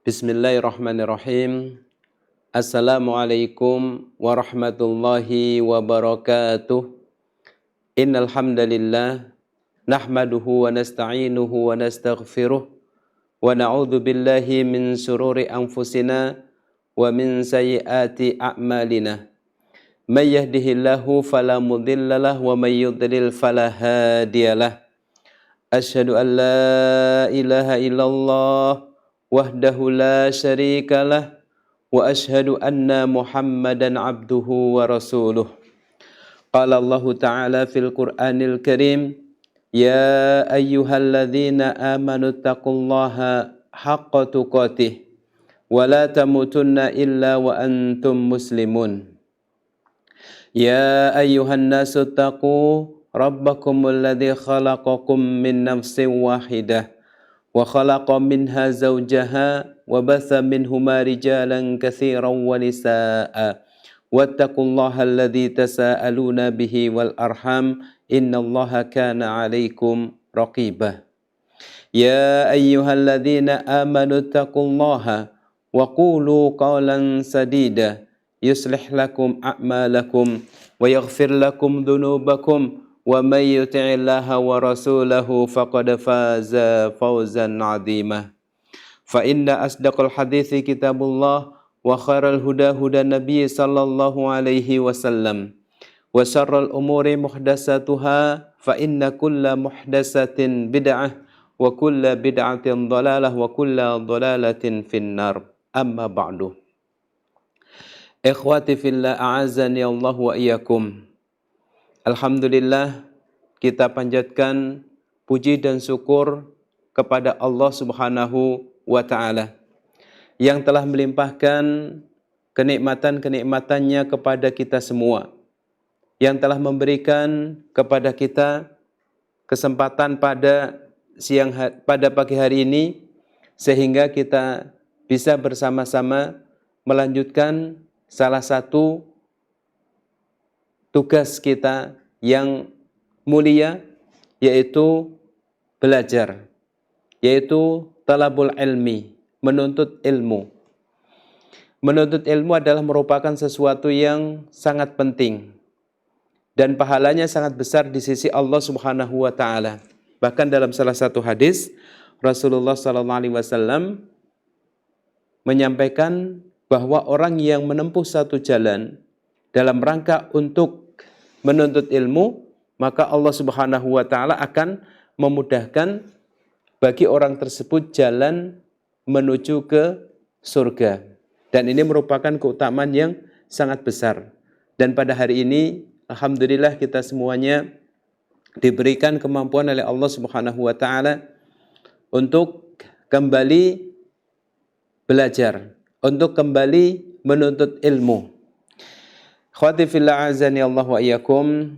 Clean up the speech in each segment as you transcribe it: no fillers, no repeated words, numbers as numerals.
Bismillahirrahmanirrahim. Assalamualaikum warahmatullahi wabarakatuh. Innal hamdalillah nahmaduhu wa nasta'inuhu wa nastaghfiruh wa na'udzu billahi min shururi anfusina wa min sayyiati a'malina. May yahdihillahu fala mudhillalah wa may yudlil fala hadiyalah. Asyhadu an la ilaha illallah wahdahu la syarikalah wa asyhadu anna Muhammadan abduhu wa rasuluh. Qala Allah Ta'ala fil Qur'anil Karim, ya ayyuhalladzina amanu taqullaha haqqa tuqatih wa la tamutunna illa wa antum muslimun. Ya ayyuhan nasu taqu rabbakumul ladzi khalaqakum min nafsin wahidah wa khalaqa minha zawjaha wa batha minhuma rijalan katsiran wa nisaa'a wattaqullaha alladzi tasaaluna bihi wal arham innallaha kana 'alaikum raqibah. Ya ayyuhalladzina amanu taqullaha wa qulu qawlan sadida yuslih lakum a'malakum wa yaghfir lakum dhunubakum wa may yuti'illaha wa rasulahu faqad faza fawzan 'azima. Fa inna asdaqal hadithi kitabullah wa khairal huda huda nabiy sallallahu alaihi wasallam wa syarrul umuri muhdatsatuha fa inna kulla muhdatsatin bid'ah wa kulla bid'atin dhalalah wa kulla dhalalatin finnar. Amma ba'du. Ikhwati fillah a'azzani Allah wa iyyakum. Alhamdulillah, kita panjatkan puji dan syukur kepada Allah Subhanahu wa Ta'ala yang telah melimpahkan kenikmatan-kenikmatannya kepada kita semua, yang telah memberikan kepada kita kesempatan pada pagi hari ini sehingga kita bisa bersama-sama melanjutkan salah satu tugas kita yang mulia, yaitu belajar, yaitu talabul ilmi, menuntut ilmu. Menuntut ilmu adalah merupakan sesuatu yang sangat penting dan pahalanya sangat besar di sisi Allah Subhanahu wa Ta'ala. Bahkan dalam salah satu hadis, Rasulullah SAW menyampaikan bahwa orang yang menempuh satu jalan dalam rangka untuk menuntut ilmu, maka Allah Subhanahu wa Ta'ala akan memudahkan bagi orang tersebut jalan menuju ke surga. Dan ini merupakan keutamaan yang sangat besar. Dan pada hari ini, alhamdulillah kita semuanya diberikan kemampuan oleh Allah Subhanahu wa Ta'ala untuk kembali belajar, untuk kembali menuntut ilmu. Khawati fillah azani Allah wa iyyakum.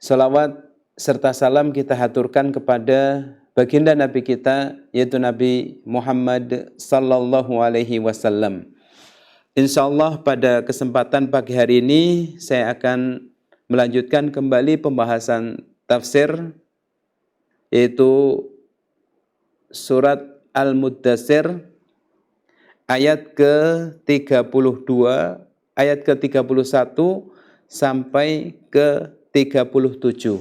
Salawat serta salam kita haturkan kepada baginda Nabi kita, yaitu Nabi Muhammad sallallahu alaihi wasallam. Insyaallah pada kesempatan pagi hari ini saya akan melanjutkan kembali pembahasan tafsir, yaitu surat Al-Muddatsir ayat ke-32, ayat ke-31 sampai ke-37.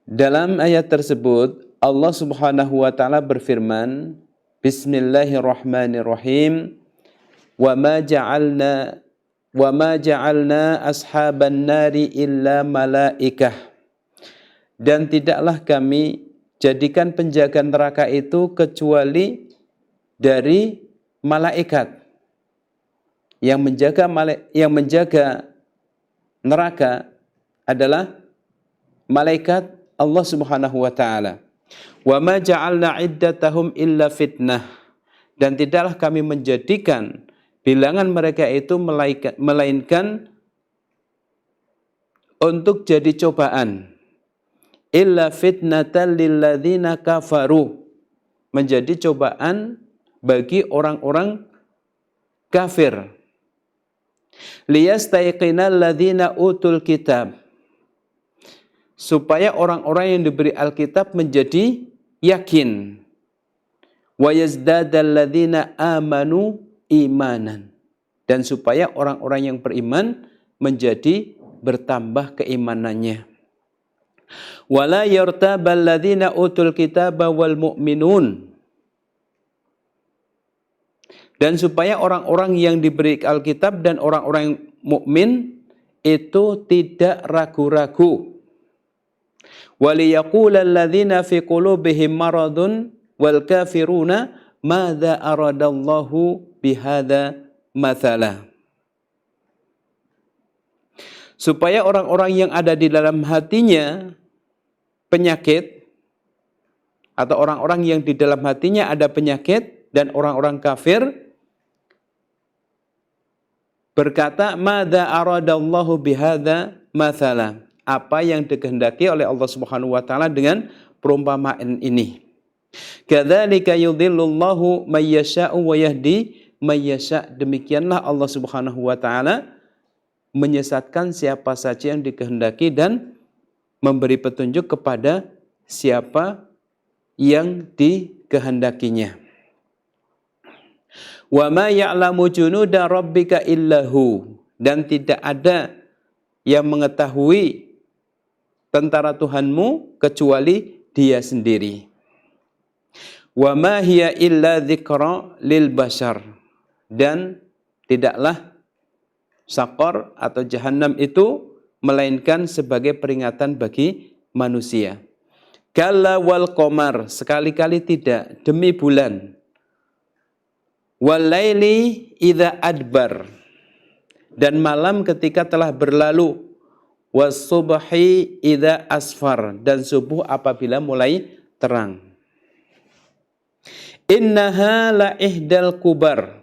Dalam ayat tersebut Allah Subhanahu wa Ta'ala berfirman, Bismillahirrahmanirrahim, wa ma ja'alna ashaban nari illa malaikah. Dan tidaklah kami jadikan penjaga neraka itu kecuali dari malaikat. Yang menjaga neraka adalah malaikat Allah Subhanahu wa Ta'ala. Wa ma ja'alna iddatahum illa fitnah. Dan tidaklah kami menjadikan bilangan mereka itu melainkan untuk jadi cobaan. Illa fitnatan lilladzina kafaru. Menjadi cobaan bagi orang-orang kafir. Liyastaiqinal ladzina utul kitab. Supaya orang-orang yang diberi Alkitab menjadi yakin. wa yazdadal ladzina amanu imanan, dan supaya orang-orang yang beriman menjadi bertambah keimanannya. Wala yartabal ladzina utul kitaba wal mu'minun, dan supaya orang-orang yang diberi Alkitab dan orang-orang mukmin itu tidak ragu-ragu. Waliyaqulal ladzina fi qulubihim maradun wal kafiruna madza aradallahu bihadza mathala. Supaya orang-orang yang ada di dalam hatinya penyakit, atau orang-orang yang di dalam hatinya ada penyakit dan orang-orang kafir berkata, madza aradallahu bihadza mathala, apa yang dikehendaki oleh Allah Subhanahu wa taala dengan perumpamaan ini. Kadzalika yudhillullahu may yasha'u wa yahdi may yasha', demikianlah Allah Subhanahu wa taala menyesatkan siapa saja yang dikehendaki dan memberi petunjuk kepada siapa yang dikehendakinya. Wa ma ya'lamu junuda rabbika illahu, dan tidak ada yang mengetahui tentara Tuhanmu kecuali Dia sendiri. Wa ma hiya illa dzikra lil bashar, dan tidaklah Saqar atau Jahannam itu melainkan sebagai peringatan bagi manusia. Kalla wal qamar, sekali-kali tidak, demi bulan. Wal laili idza adbar, dan malam ketika telah berlalu. Was subhi idza asfar, dan subuh apabila mulai terang. Innaha la ihdal kubar,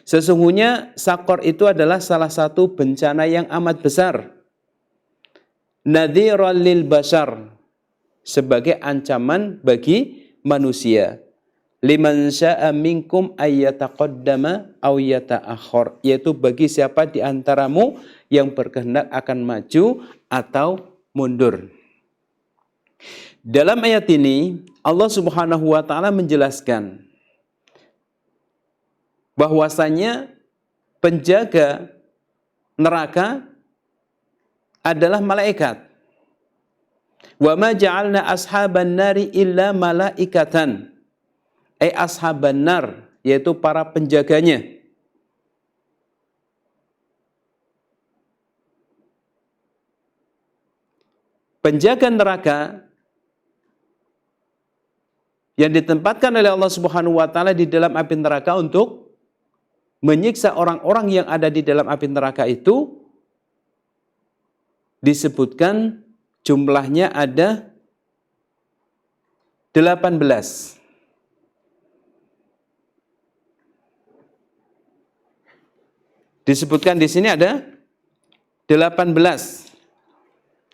sesungguhnya Saqar itu adalah salah satu bencana yang amat besar. Nadhiran lil bashar, sebagai ancaman bagi manusia. Liman sya'a minkum ayyataqaddama aw yata'akhir, yaitu bagi siapa di antaramu yang berkehendak akan maju atau mundur. Dalam ayat ini Allah Subhanahu wa taala menjelaskan bahwasanya penjaga neraka adalah malaikat. Wa ma ja'alna ashaban nari illa malaikatan, ashaban nar, yaitu para penjaganya. Penjaga neraka yang ditempatkan oleh Allah Subhanahu wa taala di dalam api neraka untuk menyiksa orang-orang yang ada di dalam api neraka itu disebutkan jumlahnya ada 18. Disebutkan di sini ada 18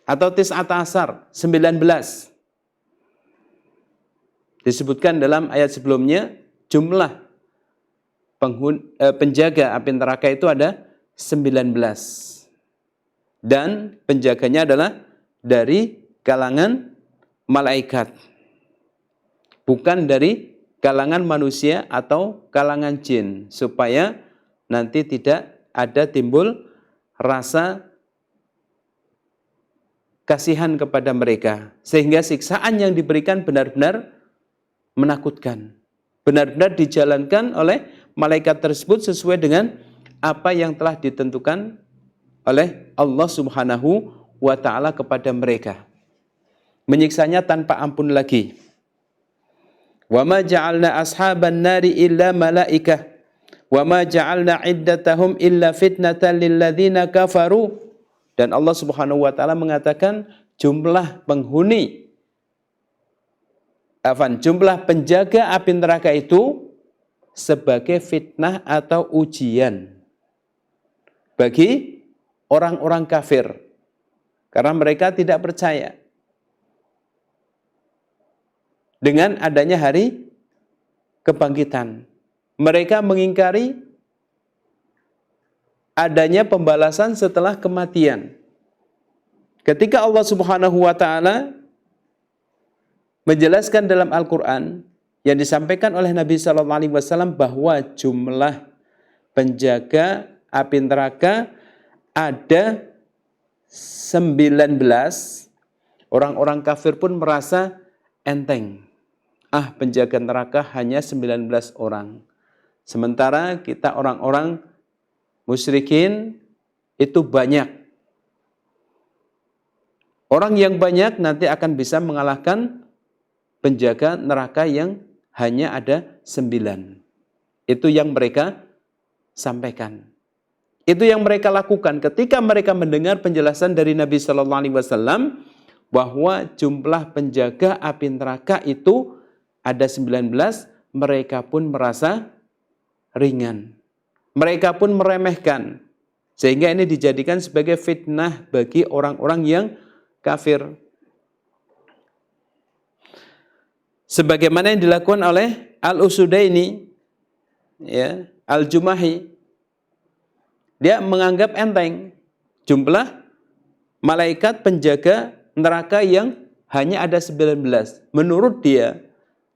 atau tis'ata asar, 19. Disebutkan dalam ayat sebelumnya jumlah penjaga api neraka itu ada 19. Dan penjaganya adalah dari kalangan malaikat, bukan dari kalangan manusia atau kalangan jin, supaya nanti tidak ada timbul rasa kasihan kepada mereka, sehingga siksaan yang diberikan benar-benar menakutkan, benar-benar dijalankan oleh malaikat tersebut sesuai dengan apa yang telah ditentukan oleh Allah Subhanahu wa ta'ala kepada mereka. Menyiksanya tanpa ampun lagi. Wa ma ja'alna ashaban nari illa malaikah wa ma ja'alna iddatahum illa fitnatan lilladzina kafaru. Dan Allah Subhanahu wa taala mengatakan jumlah penjaga api neraka itu sebagai fitnah atau ujian bagi orang-orang kafir, karena mereka tidak percaya dengan adanya hari kebangkitan. Mereka mengingkari adanya pembalasan setelah kematian. Ketika Allah Subhanahu wa taala menjelaskan dalam Al-Qur'an yang disampaikan oleh Nabi Shallallahu Alaihi Wasallam bahwa jumlah penjaga api neraka ada 19. Orang-orang kafir pun merasa enteng. Penjaga neraka hanya 19 orang. Sementara kita orang-orang musyrikin itu banyak. Orang yang banyak nanti akan bisa mengalahkan penjaga neraka yang hanya ada 9. Itu yang mereka sampaikan. Itu yang mereka lakukan ketika mereka mendengar penjelasan dari Nabi Shallallahu Alaihi Wasallam bahwa jumlah penjaga api neraka itu ada 19, mereka pun merasa ringan. Mereka pun meremehkan. Sehingga ini dijadikan sebagai fitnah bagi orang-orang yang kafir. Sebagaimana yang dilakukan oleh Al-Usudaini, ya, Al-Jumahi. Dia menganggap enteng jumlah malaikat penjaga neraka yang hanya ada 19. Menurut dia,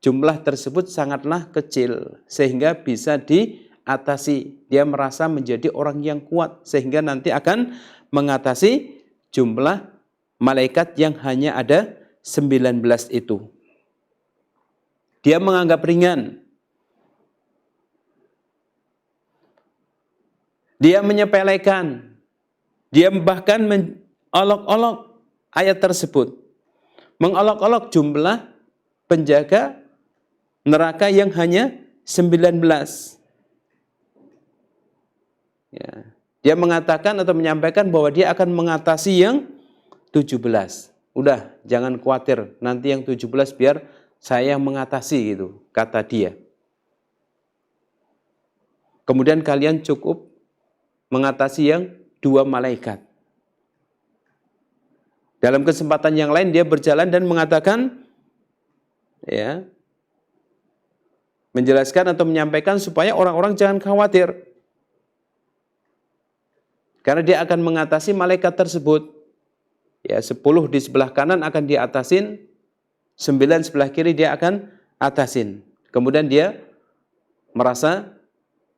jumlah tersebut sangatlah kecil sehingga bisa diatasi. Dia merasa menjadi orang yang kuat sehingga nanti akan mengatasi jumlah malaikat yang hanya ada 19 itu. Dia menganggap ringan. Dia menyepelekan. Dia bahkan mengolok-olok ayat tersebut. Mengolok-olok jumlah penjaga neraka yang hanya 19. Ya. Dia mengatakan atau menyampaikan bahwa dia akan mengatasi yang 17. Udah, jangan khawatir, nanti yang 17 biar saya yang mengatasi gitu, kata dia. Kemudian kalian cukup mengatasi yang 2 malaikat. Dalam kesempatan yang lain dia berjalan dan mengatakan, ya, menjelaskan atau menyampaikan supaya orang-orang jangan khawatir. Karena dia akan mengatasi malaikat tersebut. Ya, 10 di sebelah kanan akan diatasin, 9 sebelah kiri dia akan atasin. Kemudian dia merasa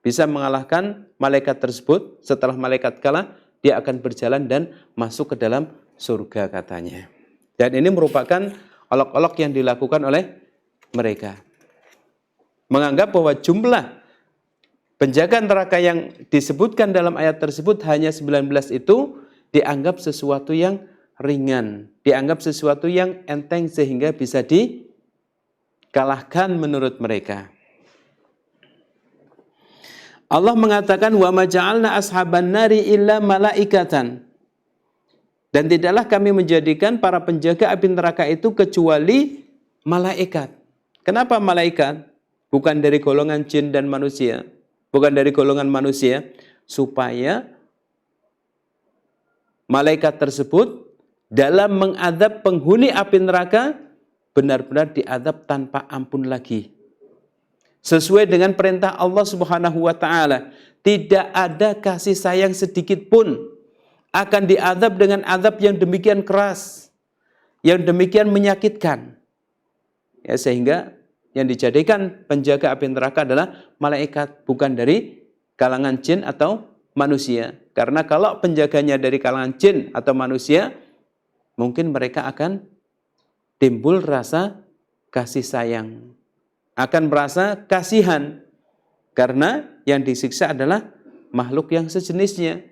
bisa mengalahkan malaikat tersebut. Setelah malaikat kalah, dia akan berjalan dan masuk ke dalam surga katanya. Dan ini merupakan olok-olok yang dilakukan oleh mereka. Menganggap bahwa jumlah penjaga neraka yang disebutkan dalam ayat tersebut hanya 19 itu dianggap sesuatu yang ringan, dianggap sesuatu yang enteng sehingga bisa dikalahkan menurut mereka. Allah mengatakan wa ma ja'alna ashaban nari illa malaikatan. Dan tidaklah kami menjadikan para penjaga api neraka itu kecuali malaikat. Kenapa malaikat? Bukan dari golongan jin dan manusia, bukan dari golongan manusia, supaya malaikat tersebut dalam mengadab penghuni api neraka benar-benar diadab tanpa ampun lagi. Sesuai dengan perintah Allah Subhanahu wa taala, tidak ada kasih sayang sedikit pun, akan diadab dengan adab yang demikian keras, yang demikian menyakitkan. Ya, sehingga yang dijadikan penjaga api neraka adalah malaikat, bukan dari kalangan jin atau manusia. Karena kalau penjaganya dari kalangan jin atau manusia, mungkin mereka akan timbul rasa kasih sayang, akan merasa kasihan, karena yang disiksa adalah makhluk yang sejenisnya.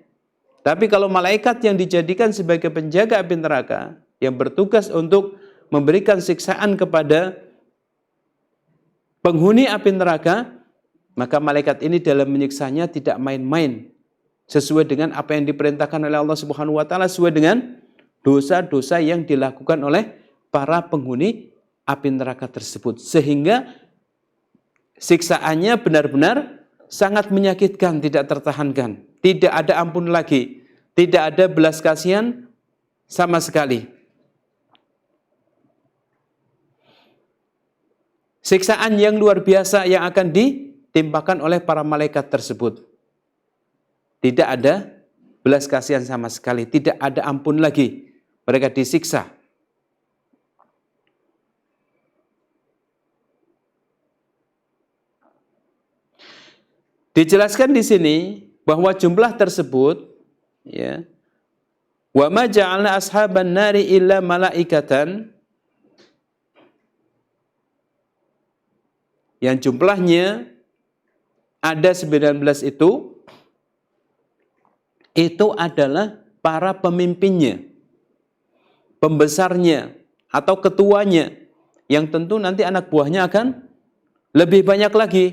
Tapi kalau malaikat yang dijadikan sebagai penjaga api neraka, yang bertugas untuk memberikan siksaan kepada penghuni api neraka, maka malaikat ini dalam menyiksanya tidak main-main, sesuai dengan apa yang diperintahkan oleh Allah Subhanahu wa taala, sesuai dengan dosa-dosa yang dilakukan oleh para penghuni api neraka tersebut. Sehingga siksaannya benar-benar sangat menyakitkan, tidak tertahankan. Tidak ada ampun lagi, tidak ada belas kasihan sama sekali. Siksaan yang luar biasa yang akan ditimpakan oleh para malaikat tersebut. Tidak ada belas kasihan sama sekali, tidak ada ampun lagi. Mereka disiksa. Dijelaskan di sini bahwa jumlah tersebut, ya, wa ma ja'alna ashaban nari illa malaikatan, yang jumlahnya ada 19 itu adalah para pemimpinnya, pembesarnya atau ketuanya, yang tentu nanti anak buahnya akan lebih banyak lagi.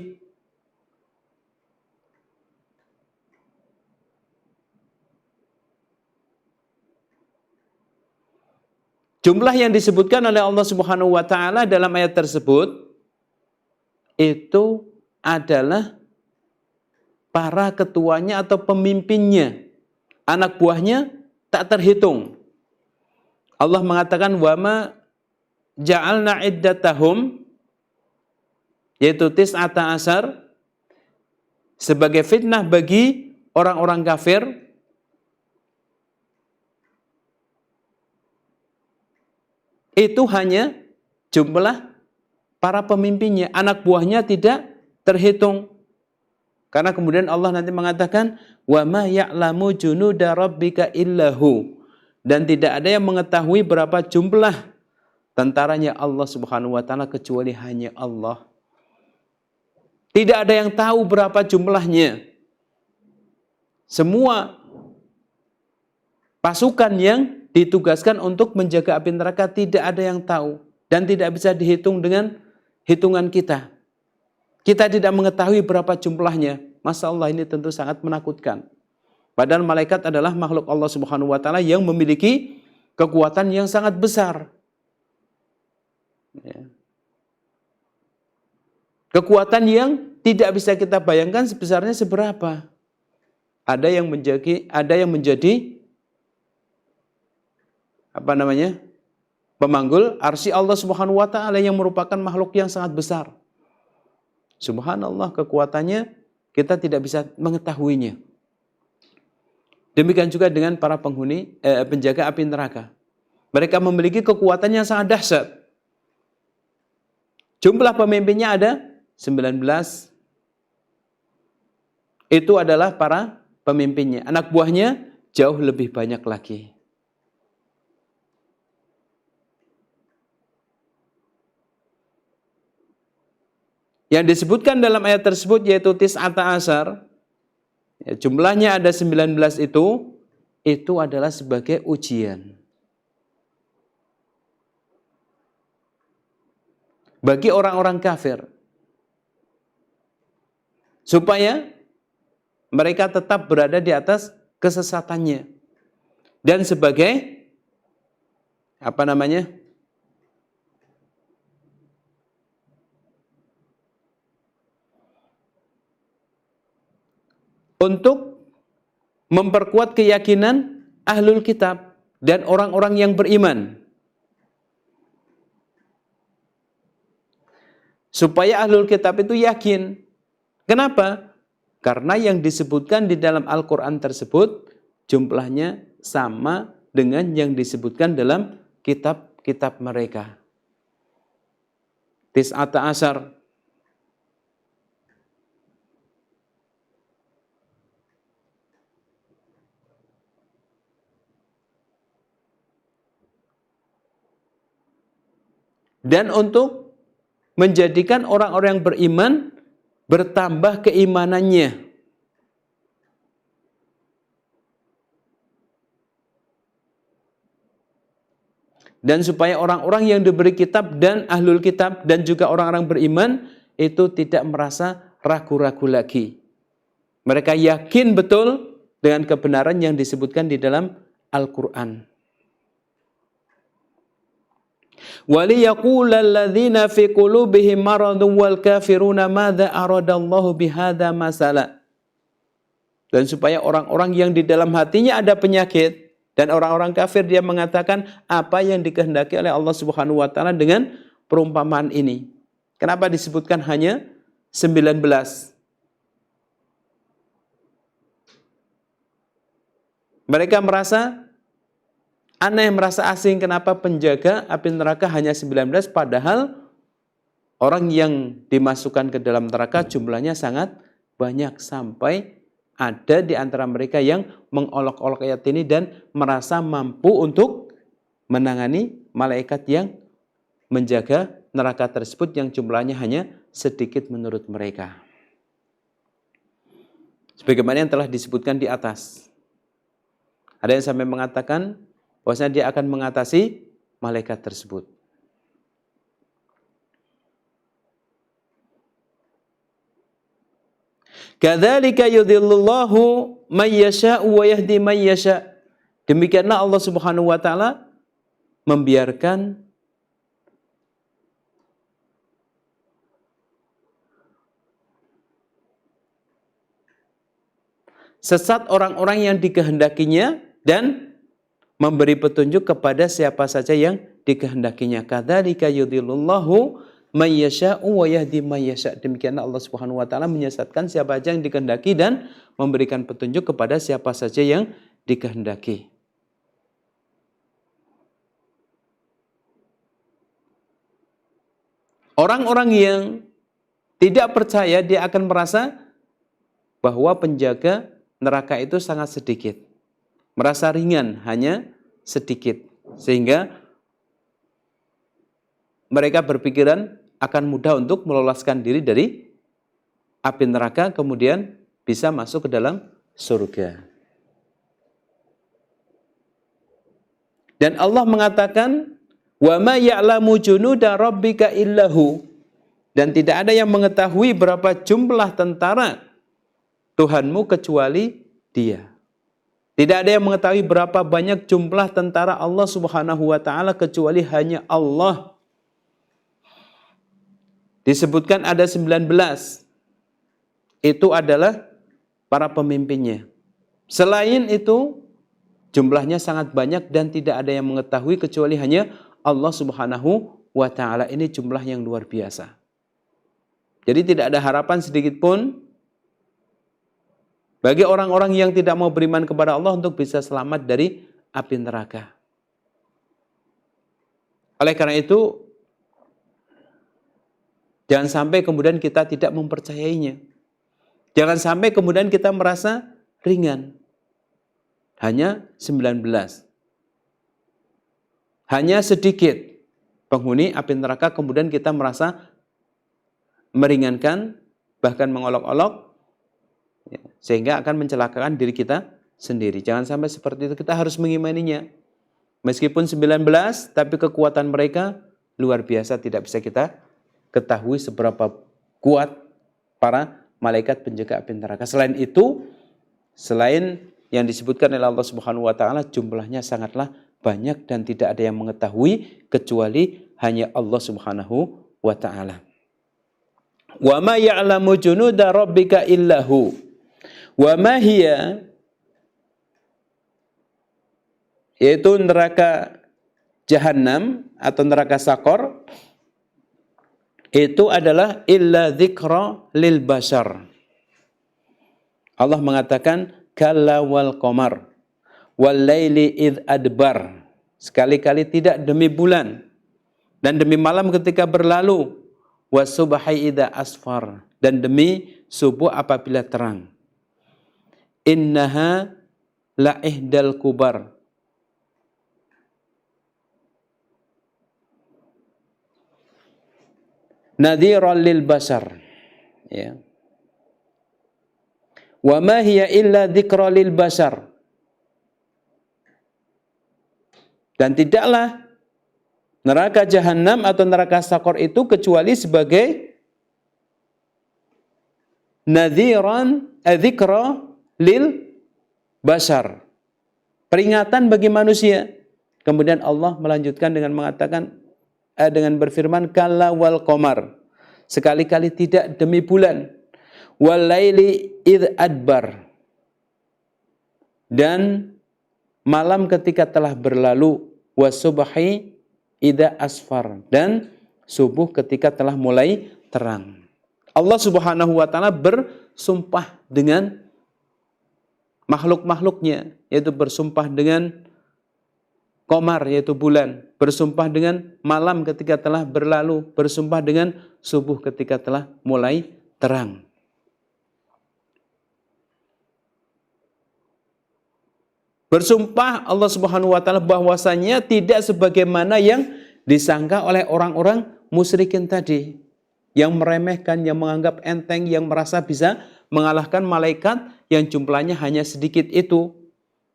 Jumlah yang disebutkan oleh Allah Subhanahu wa taala dalam ayat tersebut itu adalah para ketuanya atau pemimpinnya. Anak buahnya tak terhitung. Allah mengatakan wa ma ja'alna iddatahum, yaitu tis'ata asar, sebagai fitnah bagi orang-orang kafir. Itu hanya jumlah para pemimpinnya, anak buahnya tidak terhitung. Karena kemudian Allah nanti mengatakan wa ma ya'lamu junuda rabbika illahu, dan tidak ada yang mengetahui berapa jumlah tentaranya Allah Subhanahu wa taala kecuali hanya Allah. Tidak ada yang tahu berapa jumlahnya. Semua pasukan yang ditugaskan untuk menjaga api neraka tidak ada yang tahu dan tidak bisa dihitung dengan hitungan kita. Kita tidak mengetahui berapa jumlahnya. Masya Allah, ini tentu sangat menakutkan. Padahal malaikat adalah makhluk Allah Subhanahu wa taala yang memiliki kekuatan yang sangat besar. Ya. Kekuatan yang tidak bisa kita bayangkan sebesarnya seberapa. Ada yang menjadi pemanggul arsy Allah Subhanahu wa taala, yang merupakan makhluk yang sangat besar. Subhanallah, kekuatannya kita tidak bisa mengetahuinya. Demikian juga dengan para penjaga api neraka. Mereka memiliki kekuatan yang sangat dahsyat. Jumlah pemimpinnya ada 19. Itu adalah para pemimpinnya. Anak buahnya jauh lebih banyak lagi. Yang disebutkan dalam ayat tersebut yaitu tis'ata asar, ya, jumlahnya ada 19 itu adalah sebagai ujian. Bagi orang-orang kafir. Supaya mereka tetap berada di atas kesesatannya. Dan sebagai untuk memperkuat keyakinan ahlul kitab dan orang-orang yang beriman. Supaya ahlul kitab itu yakin. Kenapa? Karena yang disebutkan di dalam Al-Quran tersebut jumlahnya sama dengan yang disebutkan dalam kitab-kitab mereka. Tis'ata asar. Dan untuk menjadikan orang-orang yang beriman bertambah keimanannya. Dan supaya orang-orang yang diberi kitab dan ahlul kitab dan juga orang-orang beriman itu tidak merasa ragu-ragu lagi. Mereka yakin betul dengan kebenaran yang disebutkan di dalam Al-Quran. وَلِيَقُولَ الَّذِينَ فِي قُلُوبِهِمْ مَرَضٌ وَالْكَافِرُونَ مَاذَا أَرَادَ اللَّهُ بِهَذَا مَثَلًا. Dan supaya orang-orang yang di dalam hatinya ada penyakit dan orang-orang kafir dia mengatakan apa yang dikehendaki oleh Allah Subhanahu wa taala dengan perumpamaan ini. Kenapa disebutkan hanya 19? Mereka merasa aneh, merasa asing, kenapa penjaga api neraka hanya 19 padahal orang yang dimasukkan ke dalam neraka jumlahnya sangat banyak sampai ada di antara mereka yang mengolok-olok ayat ini dan merasa mampu untuk menangani malaikat yang menjaga neraka tersebut yang jumlahnya hanya sedikit menurut mereka. Sebagaimana yang telah disebutkan di atas. Ada yang sampai mengatakan bahwasanya dia akan mengatasi malaikat tersebut. Kadzalika yudhillullahu may yasha'u wa yahdi may yasha'. Demikianlah Allah Subhanahu wa taala membiarkan sesat orang-orang yang dikehendakinya dan memberi petunjuk kepada siapa saja yang dikehendakinya. Kadzalika yudhillullahu may yasha'u wa yahdi may yasha'. Demikianlah Allah Subhanahu wa taala menyesatkan siapa saja yang dikehendaki dan memberikan petunjuk kepada siapa saja yang dikehendaki. Orang-orang yang tidak percaya dia akan merasa bahwa penjaga neraka itu sangat sedikit. Merasa ringan, hanya sedikit. Sehingga mereka berpikiran akan mudah untuk meloloskan diri dari api neraka, kemudian bisa masuk ke dalam surga. Dan Allah mengatakan, wa ma ya'lamu junuda rabbika illahu. Dan tidak ada yang mengetahui berapa jumlah tentara Tuhanmu kecuali Dia. Tidak ada yang mengetahui berapa banyak jumlah tentara Allah Subhanahu wa taala kecuali hanya Allah. Disebutkan ada 19. Itu adalah para pemimpinnya. Selain itu, jumlahnya sangat banyak dan tidak ada yang mengetahui kecuali hanya Allah Subhanahu wa taala. Ini jumlah yang luar biasa. Jadi tidak ada harapan sedikit pun bagi orang-orang yang tidak mau beriman kepada Allah untuk bisa selamat dari api neraka. Oleh karena itu, jangan sampai kemudian kita tidak mempercayainya. Jangan sampai kemudian kita merasa ringan. Hanya 19. Hanya sedikit penghuni api neraka kemudian kita merasa meringankan, bahkan mengolok-olok, sehingga akan mencelakakan diri kita sendiri. Jangan sampai seperti itu, kita harus mengimaninya. Meskipun 19, tapi kekuatan mereka luar biasa, tidak bisa kita ketahui seberapa kuat para malaikat penjaga api neraka. Selain itu, selain yang disebutkan oleh Allah Subhanahu wa taala, jumlahnya sangatlah banyak dan tidak ada yang mengetahui kecuali hanya Allah Subhanahu wa taala. Wa ma ya'lamu junuda rabbika illahu. Wa ma hiya, yaitu neraka Jahannam atau neraka Sakor, itu adalah illa dzikra lil bashar. Allah mengatakan kalla wal qamar wal laili id adbar. Sekali-kali tidak demi bulan dan demi malam ketika berlalu, wasubhi idza asfar, dan demi subuh apabila terang. Innaha la ihdal kubar. Nadhiran lil basar. Ya. Wa ma hiya illa dzikra lil basar. Dan tidaklah neraka Jahannam atau neraka Sakor itu kecuali sebagai nadhiran dzikra lil basar, peringatan bagi manusia. Kemudian Allah melanjutkan dengan mengatakan, dengan berfirman kalla wal qamar, sekali-kali tidak demi bulan, wal laili id adbar, dan malam ketika telah berlalu, wasubhi idza asfar, dan subuh ketika telah mulai terang. Allah Subhanahu wa taala bersumpah dengan makhluk-makhluknya, yaitu bersumpah dengan qamar, yaitu bulan, bersumpah dengan malam ketika telah berlalu, bersumpah dengan subuh ketika telah mulai terang. Bersumpah Allah Subhanahu wa taala bahwasanya tidak sebagaimana yang disangka oleh orang-orang musyrikin tadi, yang meremehkan, yang menganggap enteng, yang merasa bisa mengalahkan malaikat yang jumlahnya hanya sedikit itu.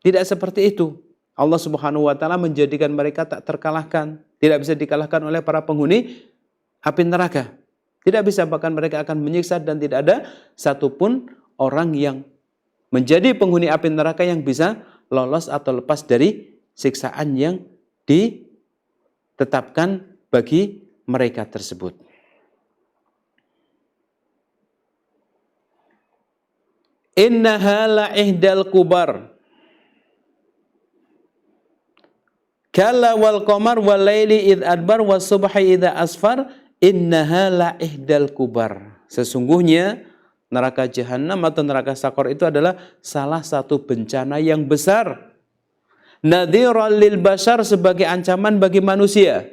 Tidak seperti itu. Allah Subhanahu wa taala menjadikan mereka tak terkalahkan, tidak bisa dikalahkan oleh para penghuni api neraka. Tidak bisa, bahkan mereka akan menyiksa dan tidak ada satupun orang yang menjadi penghuni api neraka yang bisa lolos atau lepas dari siksaan yang ditetapkan bagi mereka tersebut. Innaha la'ihdal kubar. Kalla wal qamar wal laili id adbar was subhi idza asfar innaha la'ihdal kubar. Sesungguhnya neraka jahanam atau neraka sakor itu adalah salah satu bencana yang besar. Nadhiran lil bashar, sebagai ancaman bagi manusia.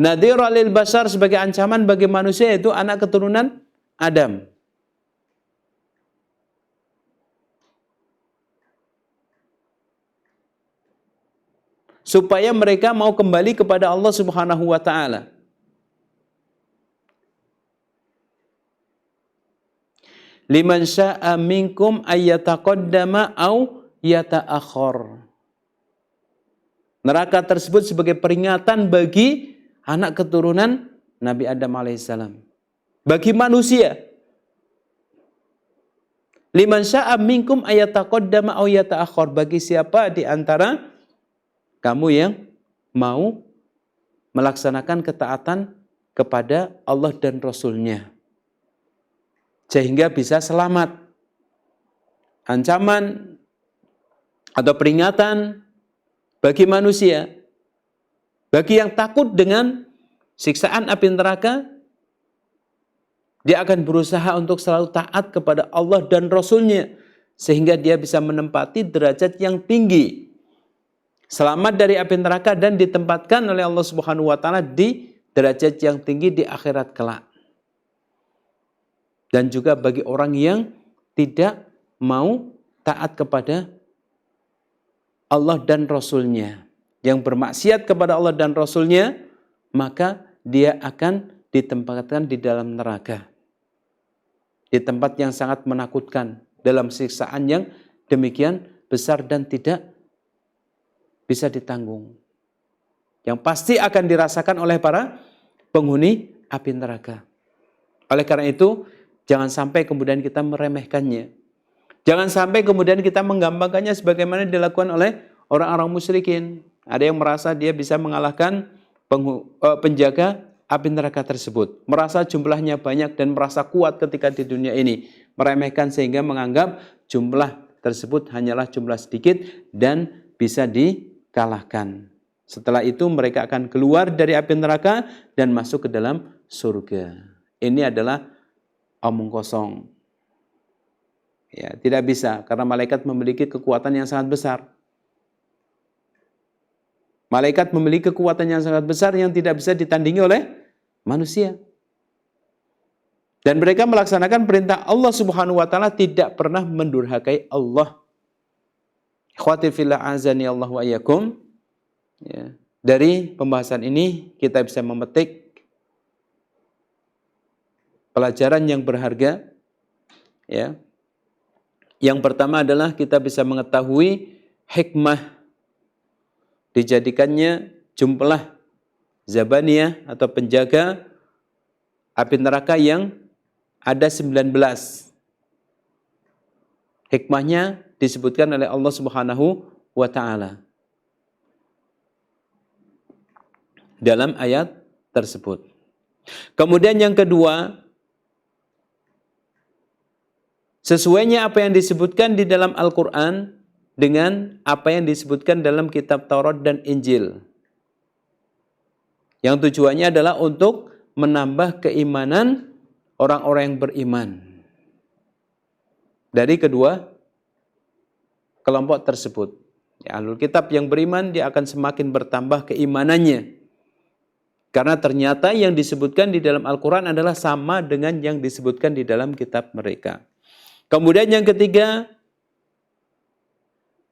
Nadhiran lil bashar, sebagai ancaman bagi manusia, itu anak keturunan Adam. Supaya mereka mau kembali kepada Allah Subhanahu wa taala. Liman syaa minkum ayyataqaddama au yata'akhir. Neraka tersebut sebagai peringatan bagi anak keturunan Nabi Adam alaihissalam. Bagi manusia. Liman syaa minkum ayyataqaddama au yata'akhir. Bagi siapa di antara kamu yang mau melaksanakan ketaatan kepada Allah dan Rasul-Nya, sehingga bisa selamat. Ancaman atau peringatan bagi manusia, bagi yang takut dengan siksaan api neraka, dia akan berusaha untuk selalu taat kepada Allah dan Rasul-Nya, sehingga dia bisa menempati derajat yang tinggi, selamat dari api neraka dan ditempatkan oleh Allah Subhanahu wa taala di derajat yang tinggi di akhirat kelak. Dan juga bagi orang yang tidak mau taat kepada Allah dan Rasul-Nya, yang bermaksiat kepada Allah dan Rasul-Nya, maka dia akan ditempatkan di dalam neraka, di tempat yang sangat menakutkan, dalam siksaan yang demikian besar dan tidak bisa ditanggung, yang pasti akan dirasakan oleh para penghuni api neraka. Oleh karena itu, jangan sampai kemudian kita meremehkannya. Jangan sampai kemudian kita menggampangkannya sebagaimana dilakukan oleh orang-orang musyrikin. Ada yang merasa dia bisa mengalahkan penjaga api neraka tersebut, merasa jumlahnya banyak dan merasa kuat ketika di dunia ini, meremehkan sehingga menganggap jumlah tersebut hanyalah jumlah sedikit dan bisa dikalahkan. Setelah itu mereka akan keluar dari api neraka dan masuk ke dalam surga. Ini adalah omong kosong. Ya, tidak bisa, karena malaikat memiliki kekuatan yang sangat besar. Malaikat memiliki kekuatan yang sangat besar yang tidak bisa ditandingi oleh manusia. Dan mereka melaksanakan perintah Allah Subhanahu wa taala, tidak pernah mendurhakai Allah. Ikhwati fillah azani Allah wa iyyakum. Ya, dari pembahasan ini kita bisa memetik pelajaran yang berharga. Ya. Yang pertama adalah kita bisa mengetahui hikmah dijadikannya jumlah zabaniyah atau penjaga api neraka yang ada 19. Hikmahnya disebutkan oleh Allah Subhanahu wa taala dalam ayat tersebut. Kemudian yang kedua, sesuainya apa yang disebutkan di dalam Al-Quran dengan apa yang disebutkan dalam kitab Taurat dan Injil. Yang tujuannya adalah untuk menambah keimanan orang-orang yang beriman. Dari kedua kelompok tersebut. Ya, Ahlul Kitab yang beriman, dia akan semakin bertambah keimanannya. Karena ternyata yang disebutkan di dalam Al-Quran adalah sama dengan yang disebutkan di dalam kitab mereka. Kemudian yang ketiga,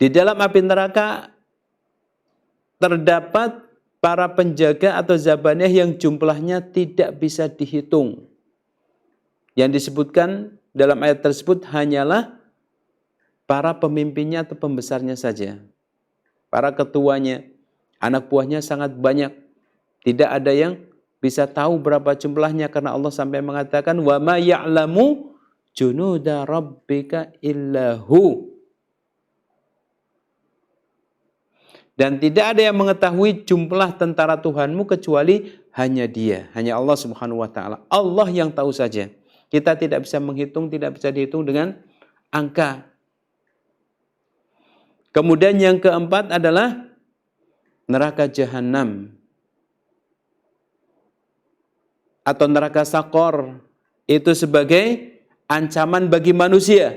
di dalam api neraka terdapat para penjaga atau zabaniyah yang jumlahnya tidak bisa dihitung. Yang disebutkan dalam ayat tersebut hanyalah para pemimpinnya atau pembesarnya saja. Para ketuanya, anak buahnya sangat banyak. Tidak ada yang bisa tahu berapa jumlahnya karena Allah sampai mengatakan wa ma ya'lamu junuda rabbika illahu. Dan tidak ada yang mengetahui jumlah tentara Tuhanmu kecuali hanya Dia, hanya Allah Subhanahu wa taala. Allah yang tahu saja. Kita tidak bisa menghitung, tidak bisa dihitung dengan angka. Kemudian yang keempat adalah neraka jahanam atau neraka sakor, itu sebagai ancaman bagi manusia.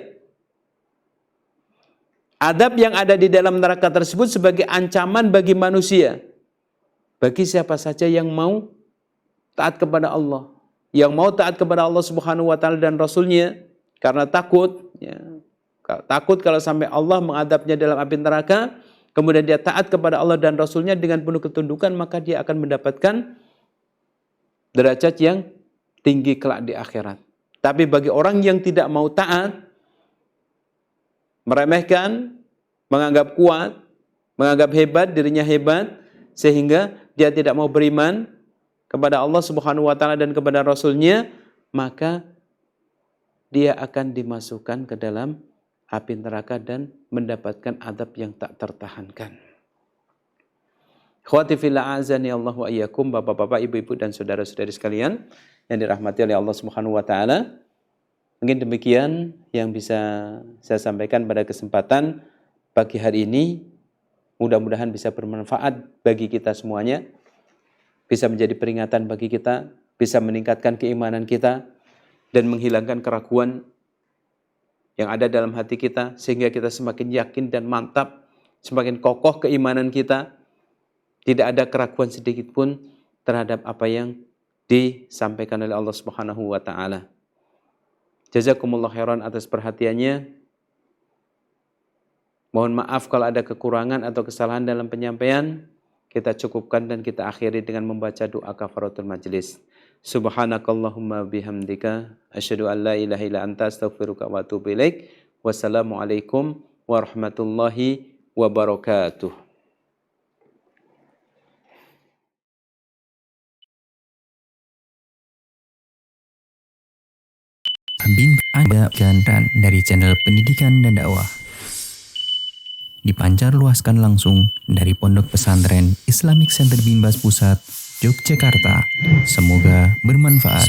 Adab yang ada di dalam neraka tersebut sebagai ancaman bagi manusia. Bagi siapa saja yang mau taat kepada Allah. Yang mau taat kepada Allah Subhanahu wa taala dan Rasulnya. Karena takut. Takut kalau sampai Allah mengadabnya dalam api neraka. Kemudian dia taat kepada Allah dan Rasulnya dengan penuh ketundukan. Maka dia akan mendapatkan derajat yang tinggi kelak di akhirat. Tapi bagi orang yang tidak mau taat, meremehkan, menganggap kuat, menganggap hebat, dirinya hebat, sehingga dia tidak mau beriman kepada Allah Subhanahu wa taala dan kepada Rasulnya, maka dia akan dimasukkan ke dalam api neraka dan mendapatkan adab yang tak tertahankan. Khawati fillah azani Allah wa iyyakum, bapak-bapak, ibu-ibu dan saudara-saudari sekalian yang dirahmati oleh Allah Subhanahu wa taala. Mungkin demikian yang bisa saya sampaikan pada kesempatan pagi hari ini. Mudah-mudahan bisa bermanfaat bagi kita semuanya. Bisa menjadi peringatan bagi kita, bisa meningkatkan keimanan kita dan menghilangkan keraguan yang ada dalam hati kita sehingga kita semakin yakin dan mantap, semakin kokoh keimanan kita. Tidak ada keraguan sedikit pun terhadap apa yang disampaikan oleh Allah Subhanahu wa taala. Jazakumullah khairan atas perhatiannya. Mohon maaf kalau ada kekurangan atau kesalahan dalam penyampaian. Kita cukupkan dan kita akhiri dengan membaca doa kafaratul majlis. Subhanakallahumma bihamdika asyhadu an la ilaha illa anta astaghfiruka wa atubu ilaik. Wassalamualaikum warahmatullahi wabarakatuh. Anda dan dari channel Pendidikan dan Dakwah dipancar luaskan langsung dari Pondok Pesantren Islamic Center Binbas Pusat, Yogyakarta. Semoga bermanfaat.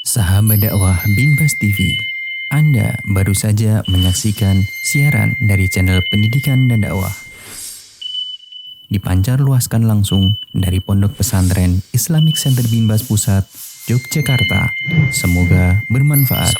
Sahabat dakwah Binbas TV, Anda baru saja menyaksikan siaran dari channel Pendidikan dan Dakwah dipancar luaskan langsung dari Pondok Pesantren Islamic Center Binbas Pusat, Yogyakarta. Semoga bermanfaat.